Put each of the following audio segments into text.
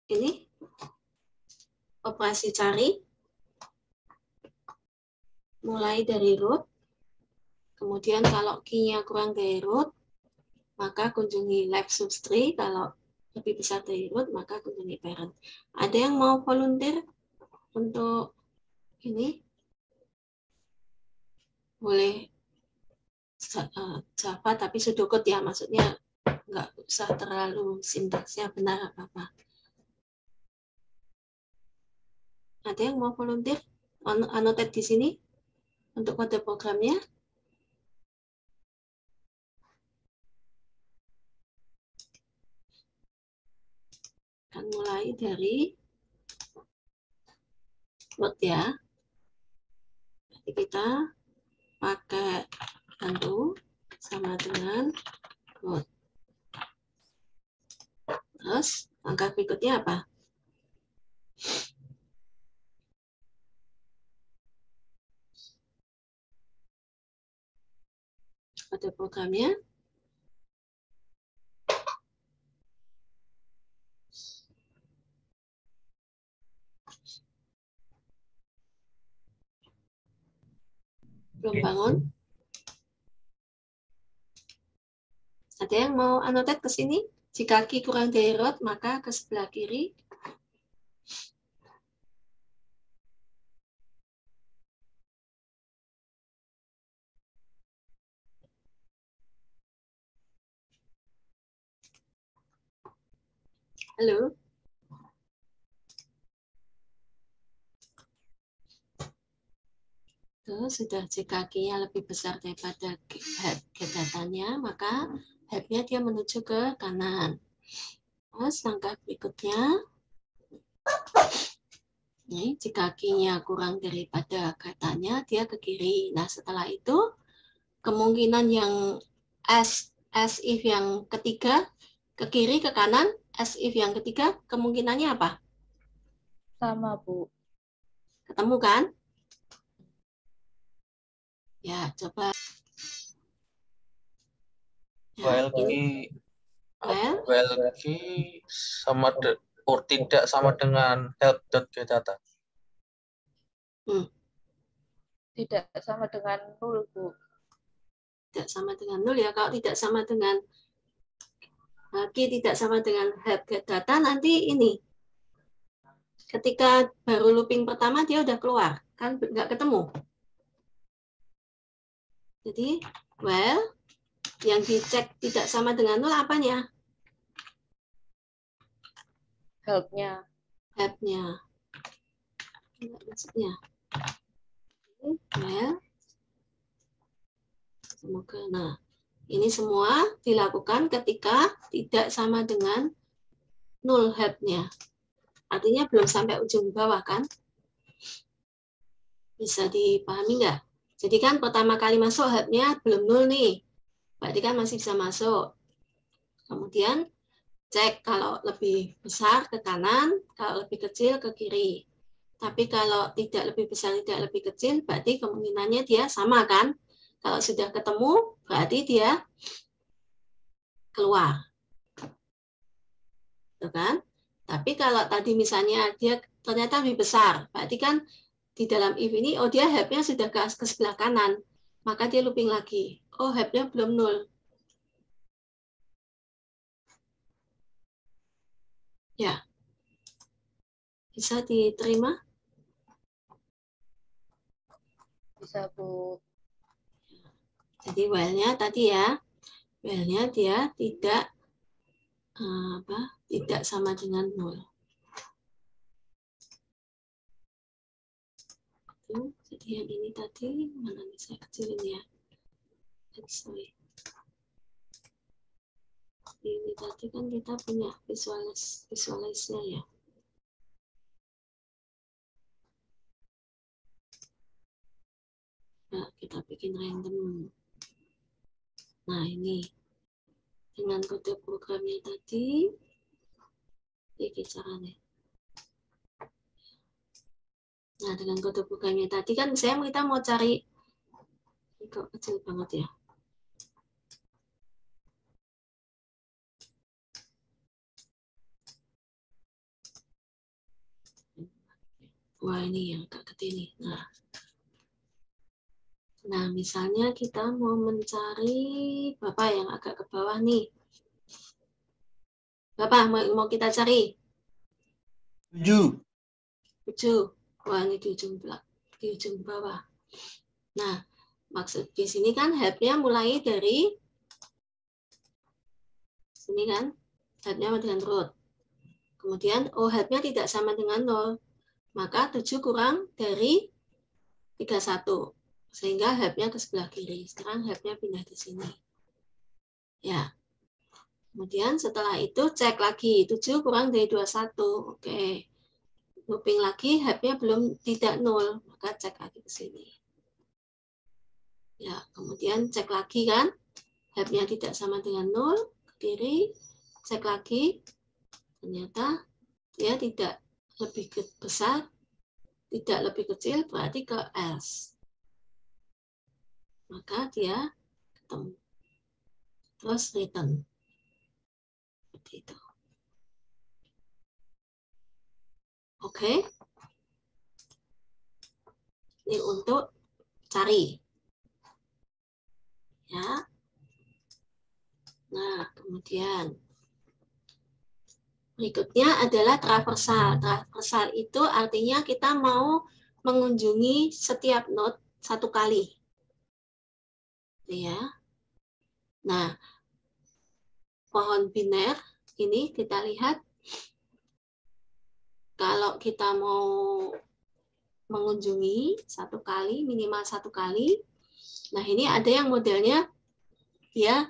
ini operasi cari, mulai dari root, kemudian kalau key-nya kurang dari root, maka kunjungi left subtree, kalau lebih besar dari root, maka kunjungi parent. Ada yang mau volunteer untuk ini? Boleh Java tapi sudokut ya, maksudnya nggak usah terlalu sintaksnya benar apa-apa. Ada yang mau volunteer? Annotate di sini untuk kode programnya. Akan mulai dari root ya. Jadi kita pakai undo sama dengan root. Terus langkah berikutnya apa? Kode programnya. Belum bangun. Ada yang mau annotate ke sini? Jika key kurang dari root, maka ke sebelah kiri. Halo? Terus sudah jika key-nya lebih besar daripada head get datanya, maka head-nya dia menuju ke kanan. Terus langkah berikutnya, ini jika key-nya kurang daripada katanya, dia ke kiri. Nah setelah itu, kemungkinan yang as if yang ketiga, ke kiri, ke kanan, as if yang ketiga, kemungkinannya apa? Sama, Bu. Ketemu kan? Ya, coba. Ya, while key sama tidak sama dengan help.getData. Tidak sama dengan 0, Bu. Tidak sama dengan 0 ya. Kalau tidak sama dengan key tidak sama dengan help get data, nanti ini. Ketika baru looping pertama dia udah keluar, kan nggak ketemu. Jadi, well, yang dicek tidak sama dengan 0 apanya? Help-nya. Help-nya. Maksudnya. Well, semoga. Nah, ini semua dilakukan ketika tidak sama dengan 0 help-nya. Artinya belum sampai ujung bawah kan? Bisa dipahami nggak? Jadi kan pertama kali masuk help-nya belum 0 nih. Berarti kan masih bisa masuk. Kemudian cek kalau lebih besar ke kanan, kalau lebih kecil ke kiri. Tapi kalau tidak lebih besar, tidak lebih kecil, berarti kemungkinannya dia sama kan? Kalau sudah ketemu, berarti dia keluar. Tuh kan? Tapi kalau tadi misalnya dia ternyata lebih besar, berarti kan di dalam if ini, oh dia help-nya sudah ke sebelah kanan, maka dia looping lagi. Oh help-nya belum 0. Ya, bisa diterima? Bisa, Bu. Jadi while-nya tadi ya, while-nya dia tidak tidak sama dengan 0. Jadi yang ini tadi, mana nih saya kecilin ya. Sorry. Ini tadi kan kita punya visualisnya ya. Nah, kita bikin random. Nah, ini. Dengan kode programnya tadi, ini caranya. Nah, dengan kode programnya tadi kan misalnya kita mau cari, ini kok kecil banget ya. Wah, ini yang agak gede nih. Nah, misalnya kita mau mencari Bapak yang agak ke bawah nih. Bapak, mau kita cari? 7. 7. Wah, ini di ujung bawah. Nah, maksud di sini kan help-nya mulai dari sini kan, help-nya dengan root. Kemudian, help-nya tidak sama dengan 0. Maka 7 kurang dari 31. Sehingga help-nya ke sebelah kiri. Sekarang help-nya pindah di sini. Ya. Kemudian setelah itu cek lagi. 7 kurang dari 21. Oke. Looping lagi, help-nya belum tidak 0. Maka cek lagi ke sini. Ya, kemudian cek lagi kan. Help-nya tidak sama dengan 0. Ke kiri. Cek lagi. Ternyata dia tidak lebih besar, tidak lebih kecil, berarti ke else. Maka dia ketemu. Terus return. Seperti itu. Oke. Ini untuk cari. Ya. Nah, kemudian berikutnya adalah traversal. Traversal itu artinya kita mau mengunjungi setiap node satu kali. Ya. Nah, pohon biner ini kita lihat kalau kita mau mengunjungi satu kali, minimal satu kali. Nah, ini ada yang modelnya dia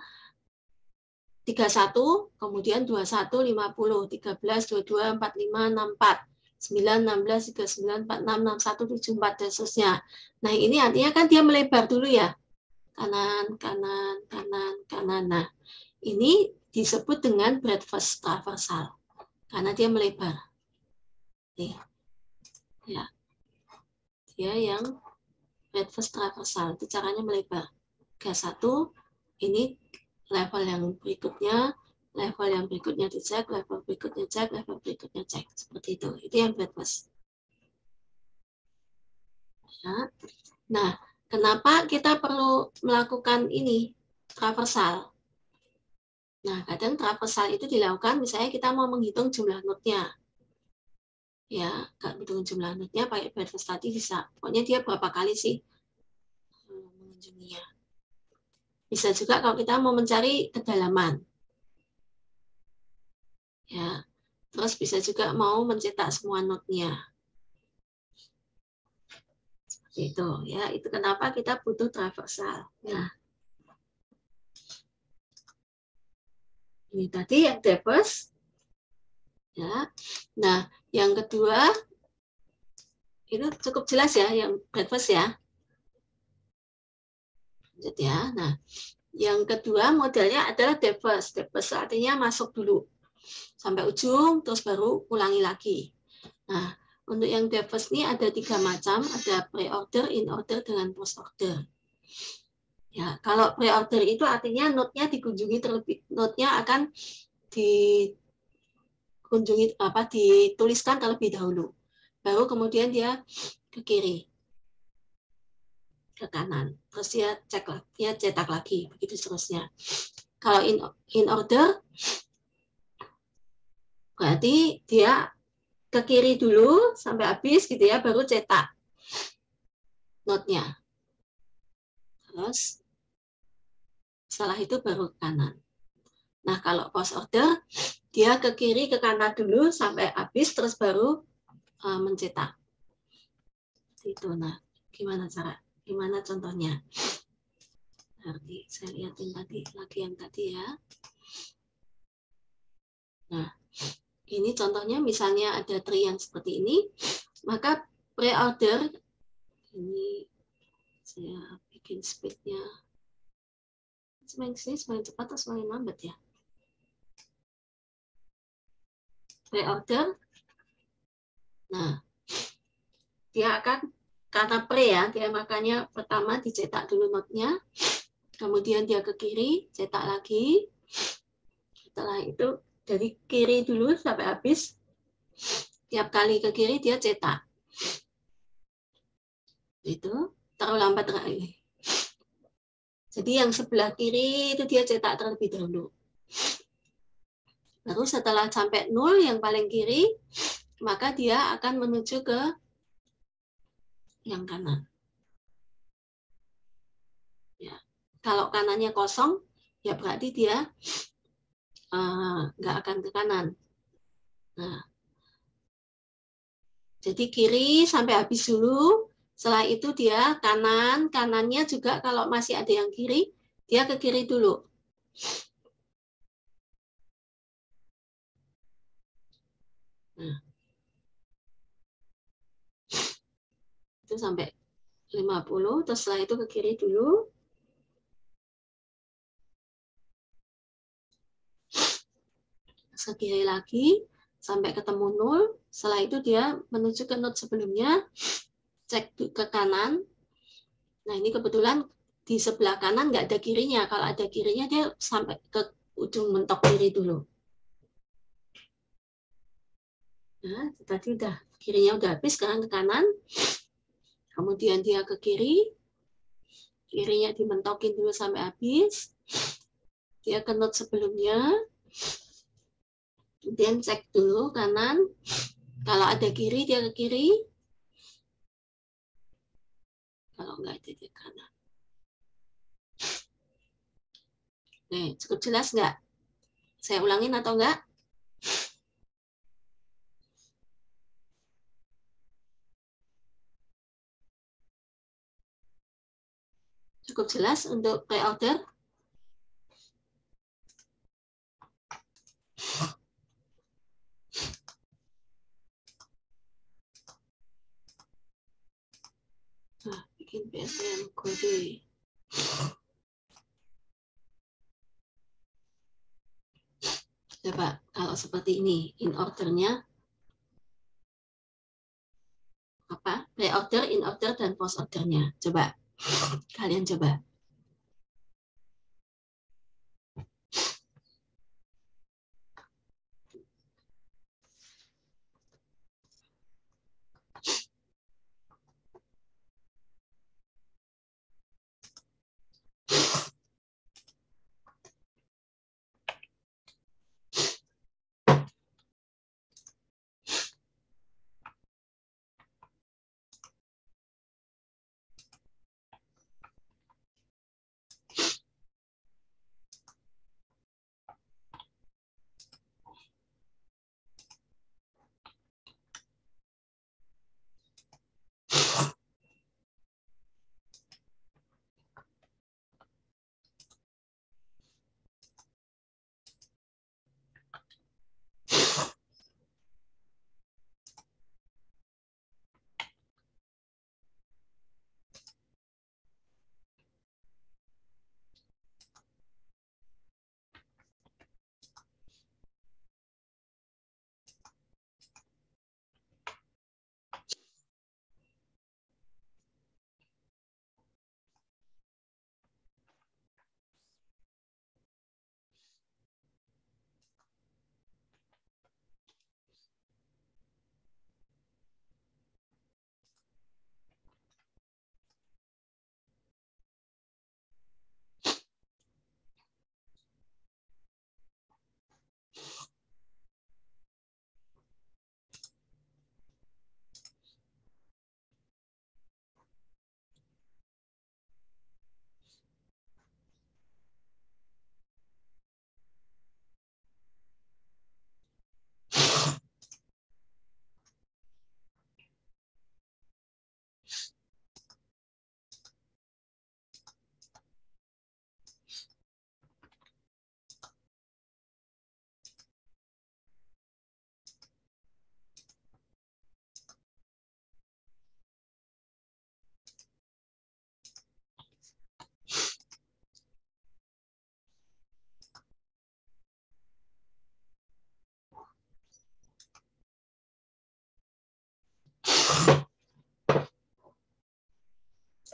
31, kemudian 21, 50, 13, 22, 45, 64, 9, 16, 39, 46, 61, 74, dan seterusnya. Nah, ini artinya kan dia melebar dulu ya. Kanan, kanan, kanan, kanan. Nah, ini disebut dengan breadth-first traversal. Karena dia melebar. Nih. Ya. Dia yang breadth-first traversal. Itu caranya melebar. 31, ini level yang berikutnya, level yang berikutnya dicek, level berikutnya cek, level berikutnya cek. Seperti itu. Itu yang breadth-first. Ya. Nah, kenapa kita perlu melakukan ini, traversal? Nah, kadang traversal itu dilakukan, misalnya kita mau menghitung jumlah node-nya. Ya, hitung jumlah node-nya pakai breadth-first tadi bisa. Pokoknya dia berapa kali sih mengunjunginya. Bisa juga kalau kita mau mencari kedalaman. Ya. Terus bisa juga mau mencetak semua node-nya. Seperti itu, ya. Itu kenapa kita butuh traversal. Nah. Ini tadi yang traverse. Ya. Nah, yang kedua itu cukup jelas ya yang breadth-first ya. Ya. Nah, yang kedua modelnya adalah depth-first. Depth-first artinya masuk dulu sampai ujung, terus baru ulangi lagi. Nah, untuk yang depth-first ini ada 3 macam, ada pre-order, in-order, dengan post-order. Ya, kalau pre-order itu artinya node-nya dikunjungi terlebih, node-nya akan dikunjungi dituliskan terlebih dahulu. Baru kemudian dia ke kiri, ke kanan, terus dia cetak lagi, begitu seterusnya. Kalau in order berarti dia ke kiri dulu sampai habis gitu ya, baru cetak node-nya. Terus setelah itu baru ke kanan. Nah, kalau post order dia ke kiri ke kanan dulu sampai habis terus baru mencetak. Itu. Nah, gimana contohnya? Nanti saya lihatin tadi lagi yang tadi ya. Nah, ini contohnya misalnya ada tree yang seperti ini, maka pre-order ini saya bikin speednya semakin cepat atau semakin lambat ya. Pre-order, nah dia akan karena pre ya, dia makanya pertama dicetak dulu node-nya, kemudian dia ke kiri, cetak lagi, setelah itu dari kiri dulu sampai habis, tiap kali ke kiri dia cetak. Itu terlambat lagi. Jadi yang sebelah kiri itu dia cetak terlebih dahulu. Lalu setelah sampai 0 yang paling kiri, maka dia akan menuju ke yang kanan. Ya. Kalau kanannya kosong, ya berarti dia nggak akan ke kanan. Nah, jadi kiri sampai habis dulu. Setelah itu dia kanannya juga kalau masih ada yang kiri, dia ke kiri dulu. Nah, itu sampai 50, terus setelah itu ke kiri dulu. Ke kiri lagi, sampai ketemu 0. Setelah itu dia menuju ke node sebelumnya, cek ke kanan. Nah, ini kebetulan di sebelah kanan nggak ada kirinya. Kalau ada kirinya, dia sampai ke ujung mentok kiri dulu. Nah, tadi udah kirinya udah habis, sekarang ke kanan. Kemudian dia ke kiri. Kirinya dimentokin dulu sampai habis. Dia ke node sebelumnya. Kemudian cek dulu kanan. Kalau ada kiri, dia ke kiri. Kalau nggak ada, dia ke kanan. Nih, cukup jelas nggak? Saya ulangin atau nggak? Cukup jelas untuk pre-order? Nah, bikin PSM kode. Coba kalau seperti ini, in ordernya apa? Pre-order, in order, dan post ordernya. Coba, kalian coba.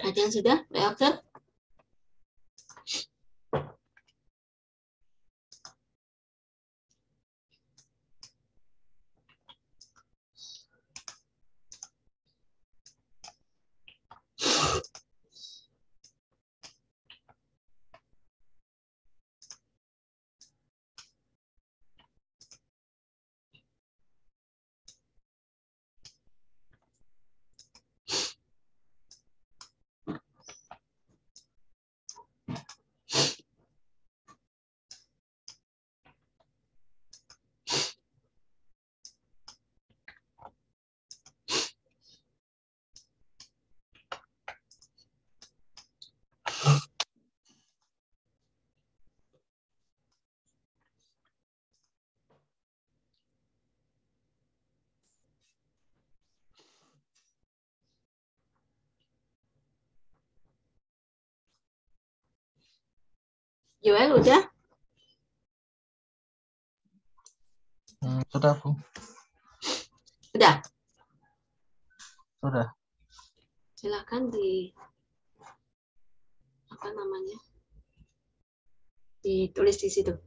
Ada yang sudah pre-order? Joel udah? Sudah, Bu. Udah. Sudah. Silakan apa namanya? Ditulis di situ.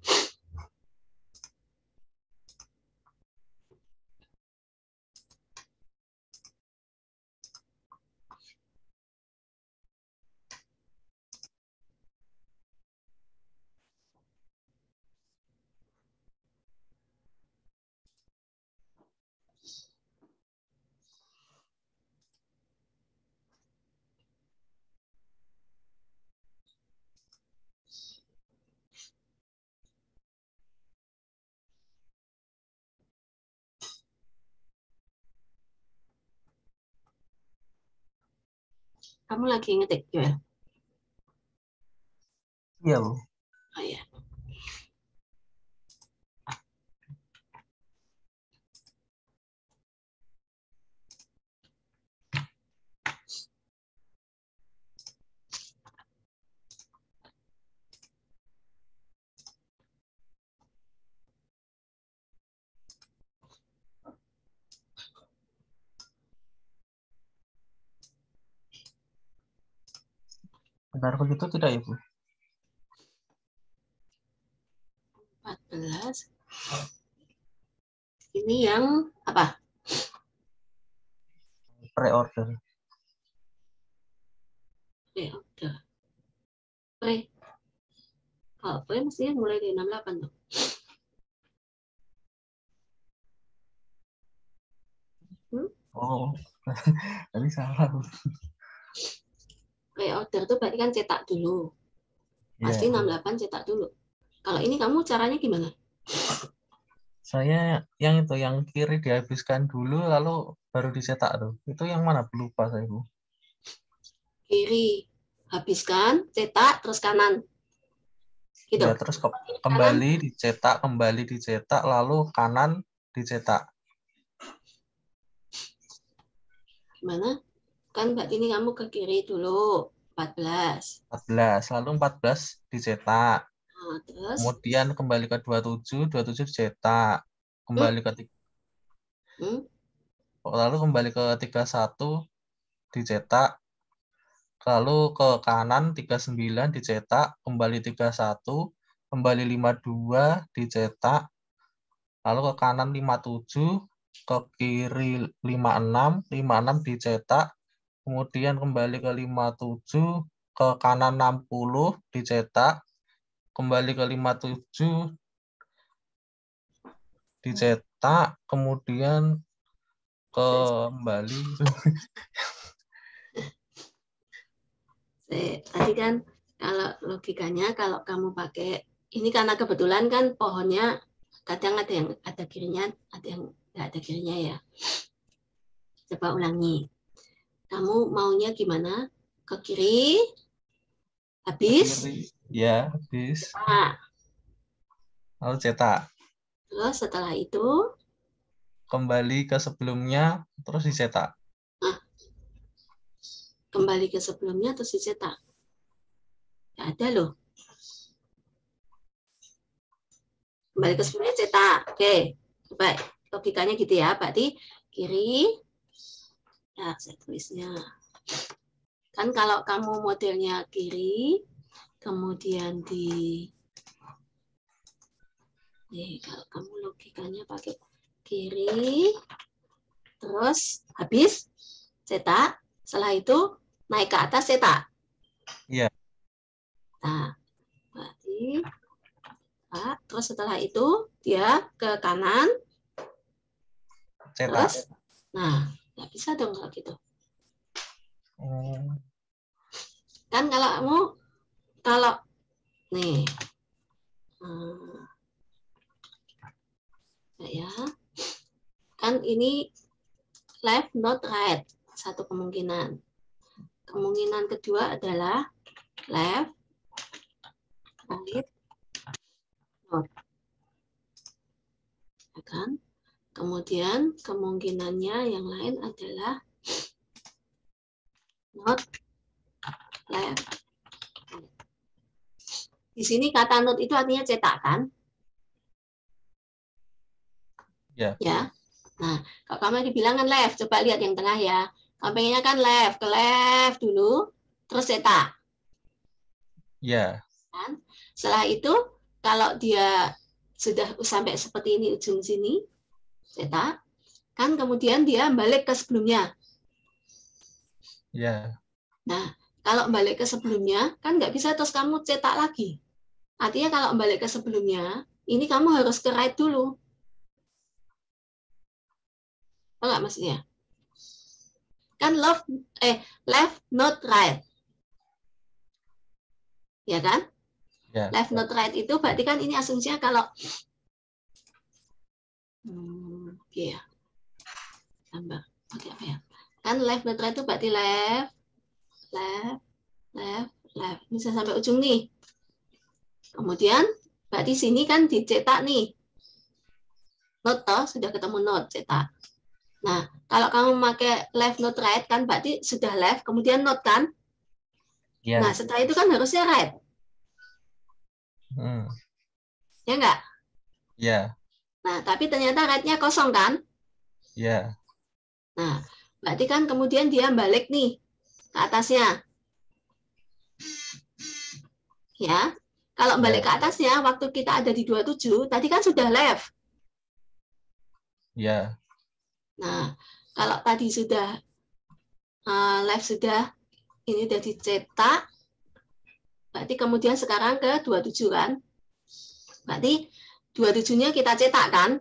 Kamu lagi ngetik, Joel? Iya, Bu. Oh ya. Benar begitu tidak, Ibu? 14. Ini yang apa? Pre-order. Pre-order. Kalau pre mestinya mulai dari 68 tuh. Oh, tadi salah, Bu. Pre-order tuh berarti kan cetak dulu. Pasti Iya. 68 cetak dulu. Kalau ini kamu caranya gimana? Saya yang kiri dihabiskan dulu lalu baru dicetak tuh. Itu yang mana? Lupa saya, Bu. Kiri habiskan, cetak, terus kanan. Gitu. Ya, terus kembali dicetak, lalu kanan dicetak. Gimana? Kan berarti ini kamu ke kiri dulu, 14. 14, lalu 14 dicetak. Nah, terus Kemudian kembali ke 27 dicetak. Kembali ke lalu kembali ke 31 dicetak. Lalu ke kanan 39 dicetak, kembali 31, kembali 52 dicetak. Lalu ke kanan 57, ke kiri 56 dicetak. Kemudian kembali ke 57, ke kanan 60 dicetak. Kembali ke 57 dicetak, kemudian kembali. Tadi kan kalau logikanya kalau kamu pakai ini karena kebetulan kan pohonnya kadang ada yang ada kirinya, ada yang nggak ada kirinya ya. Coba ulangi. Kamu maunya gimana? Ke kiri, habis, Kiri, ya, habis. cetak. Lalu cetak. Terus setelah itu Kembali ke sebelumnya, terus dicetak. kembali ke sebelumnya terus dicetak. Nggak ada loh. Kembali ke sebelumnya cetak. Oke, baik. Logikanya gitu ya. Berarti kiri. Ya, saya tulisnya. Kan kalau kamu modelnya kiri, kemudian kalau kamu logikanya pakai kiri, terus habis cetak, setelah itu naik ke atas cetak. Iya. Nah, berarti terus setelah itu dia ke kanan, Cetak. terus, nah, nggak bisa dong kalau gitu. Kan kalau nih, ya, kan ini left not right, satu kemungkinan. Kemungkinan kedua adalah left right not, ya kan? Kemudian kemungkinannya yang lain adalah not left. Di sini kata note itu artinya cetak kan? Ya. Ya. Nah, kalau kamu dibilangan left, coba lihat yang tengah ya. Kamu pengennya kan left, ke left dulu, terus cetak. Ya. Kan? Setelah itu, kalau dia sudah sampai seperti ini ujung sini, cetak, kan kemudian dia balik ke sebelumnya. Ya. Nah, kalau balik ke sebelumnya, kan nggak bisa terus kamu cetak lagi. Artinya kalau balik ke sebelumnya, ini kamu harus ke right dulu. Apa nggak maksudnya? Kan left, not right. Ya kan? Ya. Left, not right itu berarti kan ini asumsinya kalau ya. Tambah pakai apa ya? Kan left, not right itu berarti left, left, left, left. Bisa sampai ujung nih. Kemudian berarti sini kan dicetak nih. Not toh, sudah ketemu not cetak. Nah, kalau kamu pakai left, not right kan berarti sudah left, kemudian not kan? Ya. Nah, setelah itu kan harusnya right. Ya enggak? Ya. Nah, tapi ternyata right-nya kosong kan? Ya. Nah, berarti kan kemudian dia balik nih ke atasnya. Ya, kalau balik ke atasnya, waktu kita ada di 27, tadi kan sudah left. Ya. Nah, kalau tadi sudah left sudah, ini sudah dicetak, berarti kemudian sekarang ke 27 kan? Berarti 27-nya kita cetak kan?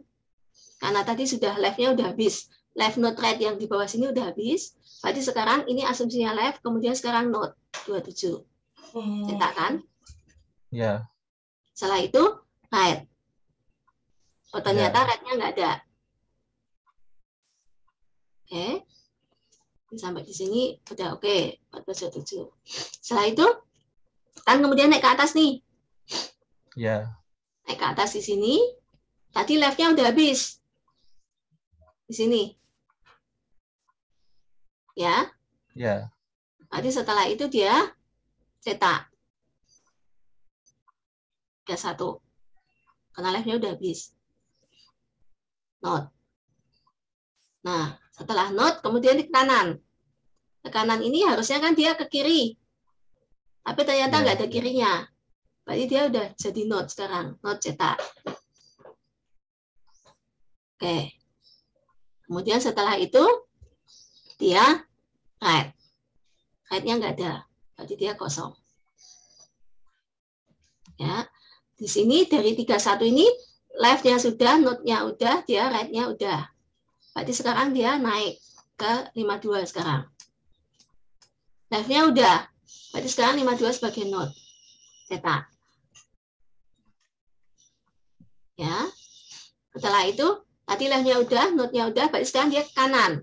Karena tadi sudah left-nya udah habis. Left, not right yang di bawah sini udah habis. Berarti sekarang ini asumsinya left, kemudian sekarang not 27. Cetak kan? Ya. Setelah itu right. Oh, ternyata right-nya nggak ada. Oke. Sampai di sini udah oke. 1427. Setelah itu kan kemudian naik ke atas nih. Ya. Naik ke atas di sini. Tadi left-nya udah habis. Di sini. Ya. Ya. Nanti setelah itu dia cetak. Ada 1. Karena left-nya udah habis. Not. Nah, setelah not, kemudian di kanan. Ke kanan ini harusnya kan dia ke kiri. Tapi ternyata nggak ada kirinya. Berarti dia udah jadi not sekarang. Not cetak. Oke. Kemudian setelah itu, dia right. Right-nya nggak ada. Berarti dia kosong. Ya. Di sini dari 31 ini, left-nya sudah, not-nya udah, dia right-nya udah. Berarti sekarang dia naik ke 52 sekarang. Left-nya udah. Berarti sekarang 52 sebagai not. Cetak. Ya. Setelah itu, tadi left-nya udah, not-nya udah, berarti sekarang dia ke kanan.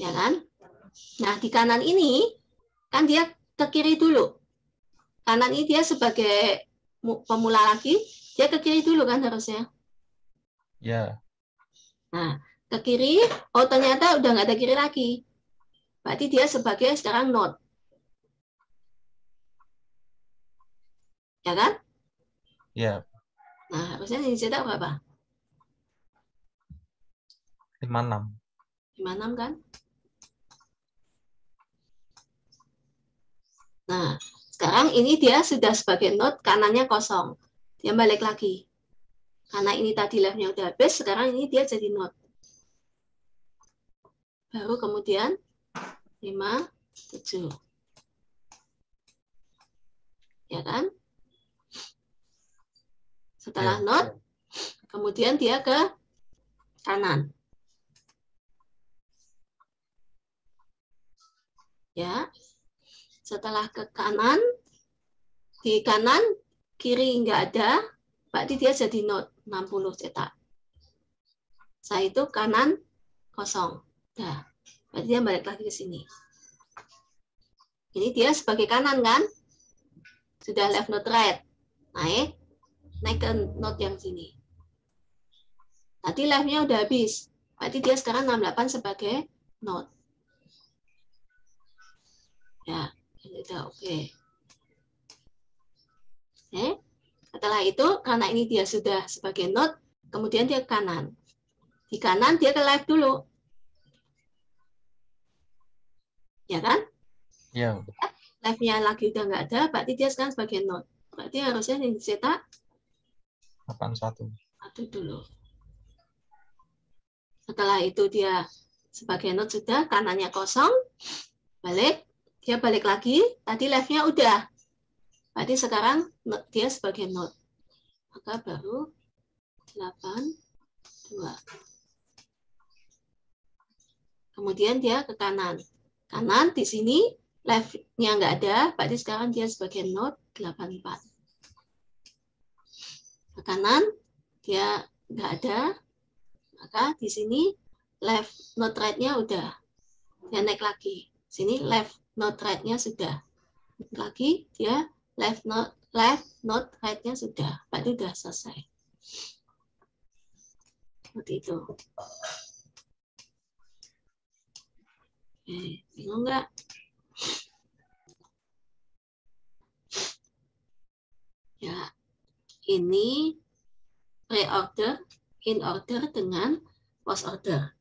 Ya kan? Nah, di kanan ini, kan dia ke kiri dulu. Kanan ini dia sebagai pemula lagi, dia ke kiri dulu kan harusnya. Ya. Nah, ke kiri, oh ternyata udah nggak ada kiri lagi. Berarti dia sebagai sekarang not. Ya kan? Ya. Nah, harusnya ini cetak berapa? 56. 56 kan? Nah, sekarang ini dia sudah sebagai not, kanannya kosong. Dia balik lagi. Karena ini tadi left-nya udah habis, sekarang ini dia jadi not. Baru kemudian 5, 7. Ya kan? Setelah not, kemudian dia ke kanan. Ya. Setelah ke kanan, di kanan, kiri nggak ada, berarti dia jadi not 60 cetak. Setelah itu kanan kosong. Nah, berarti dia balik lagi ke sini. Ini dia sebagai kanan kan? Sudah left not right. Naik ke not yang sini. Tadi left-nya udah habis. Berarti dia sekarang 68 sebagai not. Ya, ini udah oke. Oke. Setelah itu, karena ini dia sudah sebagai node, kemudian dia ke kanan. Di kanan dia ke left dulu. Ya kan? Ya. Left-nya lagi udah nggak ada, berarti dia sekarang sebagai node. Berarti harusnya yang dicetak 81. 1 dulu. Setelah itu dia sebagai node sudah, kanannya kosong, balik, dia balik lagi, tadi left-nya udah. Berarti sekarang dia sebagai node. Maka baru 82. Kemudian dia ke kanan. Kanan di sini left-nya nggak ada, berarti sekarang dia sebagai node 84. Ke kanan dia nggak ada, maka di sini left node right-nya udah. Dia naik lagi. Sini left node right-nya sudah. Lagi dia left node right-nya sudah. Berarti udah selesai. Seperti itu. Oke, bingung nggak? Ya, ini pre-order, in order dengan post order.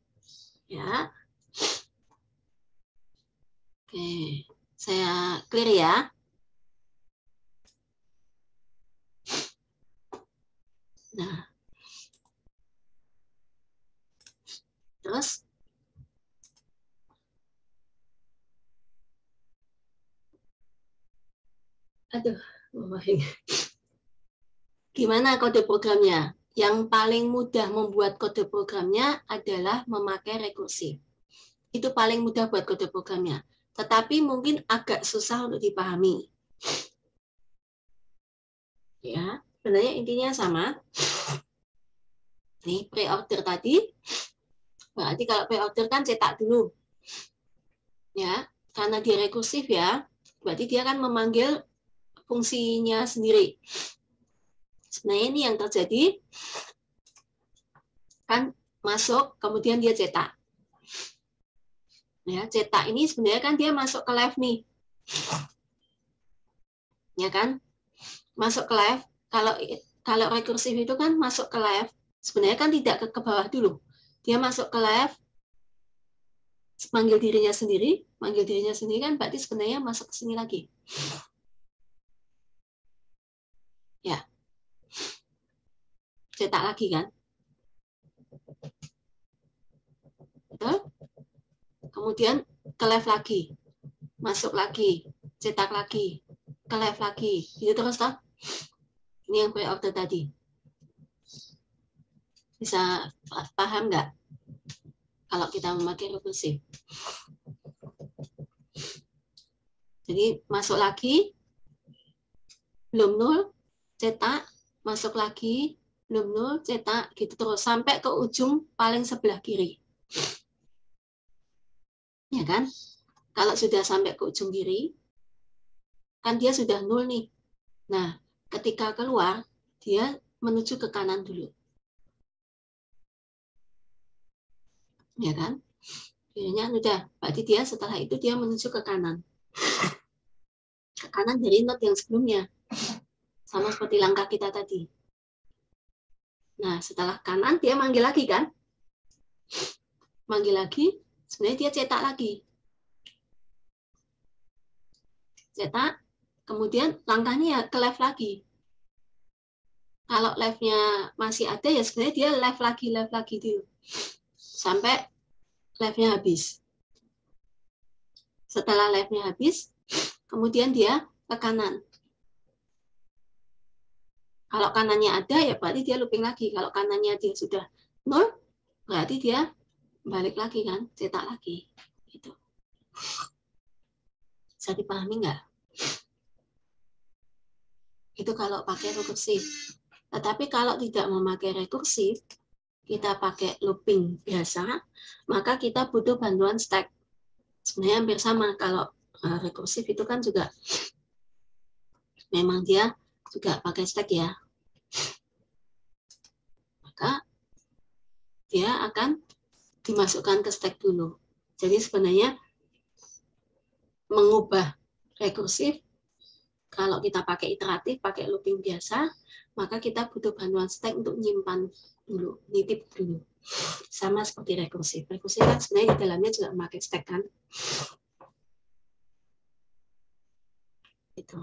Ya. Oke, saya clear ya. Nah, terus gimana kode programnya? Yang paling mudah membuat kode programnya adalah memakai rekursif. Itu paling mudah buat kode programnya. Tetapi mungkin agak susah untuk dipahami. Ya, sebenarnya intinya sama. Nih, pre-order tadi. Berarti kalau pre-order kan cetak dulu. Ya, karena dia rekursif ya, berarti dia kan memanggil fungsinya sendiri. Sebenarnya ini yang terjadi, kan masuk, kemudian dia cetak. Ya, cetak ini sebenarnya kan dia masuk ke left nih. Ya kan? Masuk ke left. Kalau rekursif itu kan masuk ke left, sebenarnya kan tidak ke bawah dulu. Dia masuk ke left, manggil dirinya sendiri kan berarti sebenarnya masuk ke sini lagi. Ya. Cetak lagi kan? Betul? Kemudian ke left lagi. Masuk lagi, cetak lagi, ke left lagi. Gitu terus toh? Ini yang pre-order tadi. Bisa paham nggak? Kalau kita memakai rekursif. Jadi masuk lagi, belum nol, cetak, masuk lagi, belum nol, cetak, gitu terus sampai ke ujung paling sebelah kiri. Ya kan? Kalau sudah sampai ke ujung kiri, kan dia sudah nol nih. Nah, ketika keluar, dia menuju ke kanan dulu. Ya kan? Kirinya udah, berarti dia setelah itu dia menuju ke kanan. Ke kanan dari node yang sebelumnya. Sama seperti langkah kita tadi. Nah, setelah kanan dia manggil lagi kan? Manggil lagi, sebenarnya dia cetak lagi. Cetak, kemudian langkahnya ya ke left lagi. Kalau left-nya masih ada ya sebenarnya dia left lagi dulu. Sampai left-nya habis. Setelah left-nya habis, kemudian dia ke kanan. Kalau kanannya ada, ya berarti dia looping lagi. Kalau kanannya dia sudah 0, berarti dia balik lagi kan, cetak lagi. Gitu. Bisa dipahami nggak? Itu kalau pakai rekursif. Tetapi kalau tidak memakai rekursif, kita pakai looping biasa, maka kita butuh bantuan stack. Sebenarnya hampir sama. Kalau rekursif itu kan juga memang dia juga pakai stack ya. Maka dia akan dimasukkan ke stack dulu. Jadi sebenarnya mengubah rekursif kalau kita pakai iteratif, pakai looping biasa, maka kita butuh bantuan stack untuk nyimpan dulu, nitip dulu. Sama seperti rekursif. Rekursif kan sebenarnya di dalamnya juga memakai stack kan. Itu.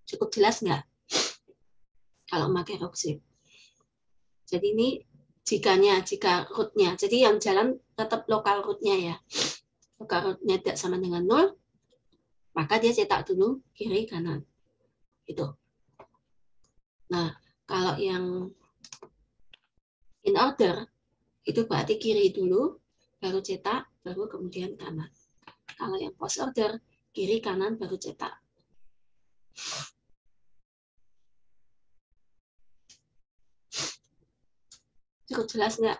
Cukup jelas nggak? Kalau memakai rekursif. Jadi ini jika root-nya. Jadi yang jalan tetap lokal root-nya ya. Lokal root-nya tidak sama dengan 0, maka dia cetak dulu kiri kanan. Gitu. Nah, kalau yang in order, itu berarti kiri dulu, baru cetak, baru kemudian kanan. Kalau yang post order, kiri kanan baru cetak. Cukup jelas nggak?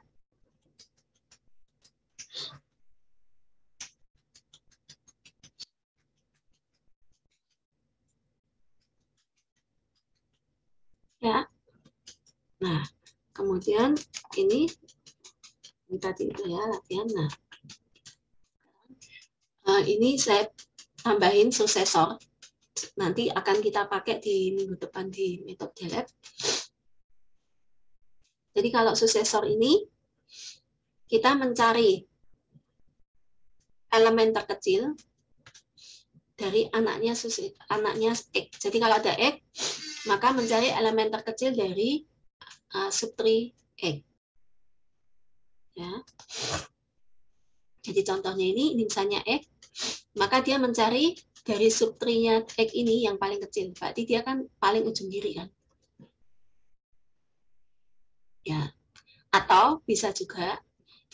Ya. Nah, kemudian ini tadi itu ya latihan. Nah, ini saya tambahin suksesor. Nanti akan kita pakai di minggu depan di metode lab. Jadi kalau suksesor ini kita mencari elemen terkecil dari anaknya X. Jadi kalau ada X, maka mencari elemen terkecil dari subtree X. Ya. Jadi contohnya ini misalnya X, maka dia mencari dari subtree-nya X ini yang paling kecil. Berarti dia kan paling ujung kiri kan. Ya. Atau bisa juga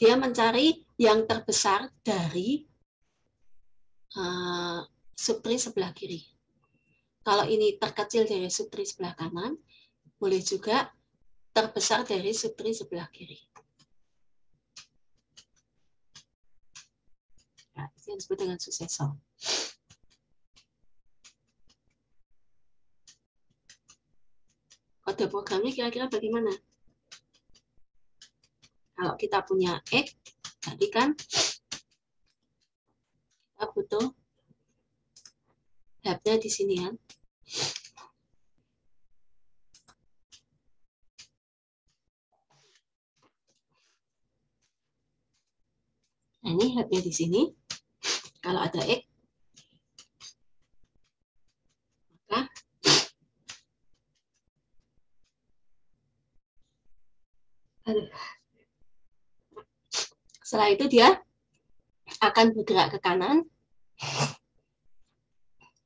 dia mencari yang terbesar dari subtree sebelah kiri. Kalau ini terkecil dari subtree sebelah kanan, boleh juga terbesar dari subtree sebelah kiri. Nah, itu yang disebut dengan suksesor. Kode programnya kira-kira bagaimana? Kalau kita punya X, tadi kan kita butuh tab-nya di sini kan. Nah, ini tab-nya di sini. Kalau ada X, maka setelah itu dia akan bergerak ke kanan.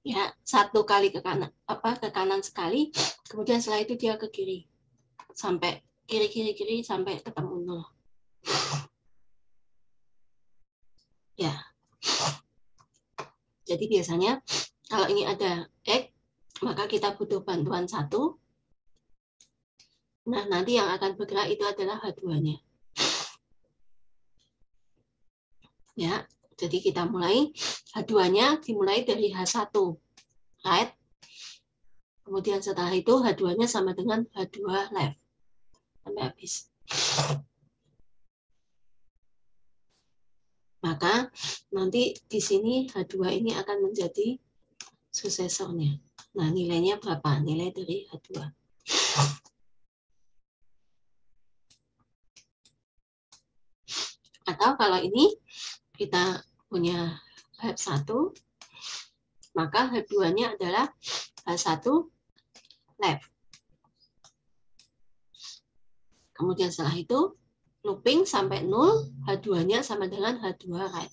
Ya, satu kali ke kanan, ke kanan sekali, kemudian setelah itu dia ke kiri. Sampai kiri sampai ketemu 0. Ya. Jadi biasanya kalau ini ada X, maka kita butuh bantuan 1. Nah, nanti yang akan bergerak itu adalah H2-nya. Ya, jadi kita mulai H2-nya dimulai dari H1, right? Kemudian setelah itu H2-nya sama dengan H2 left. Sampai habis. Maka nanti di sini H2 ini akan menjadi suksesornya. Nah, nilainya berapa? Nilai dari H2. Atau kalau ini kita punya H1, maka H2-nya adalah H1 left. Kemudian setelah itu looping sampai 0, H2-nya sama dengan H2 right.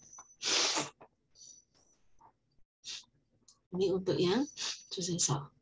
Ini untuk yang suksesor.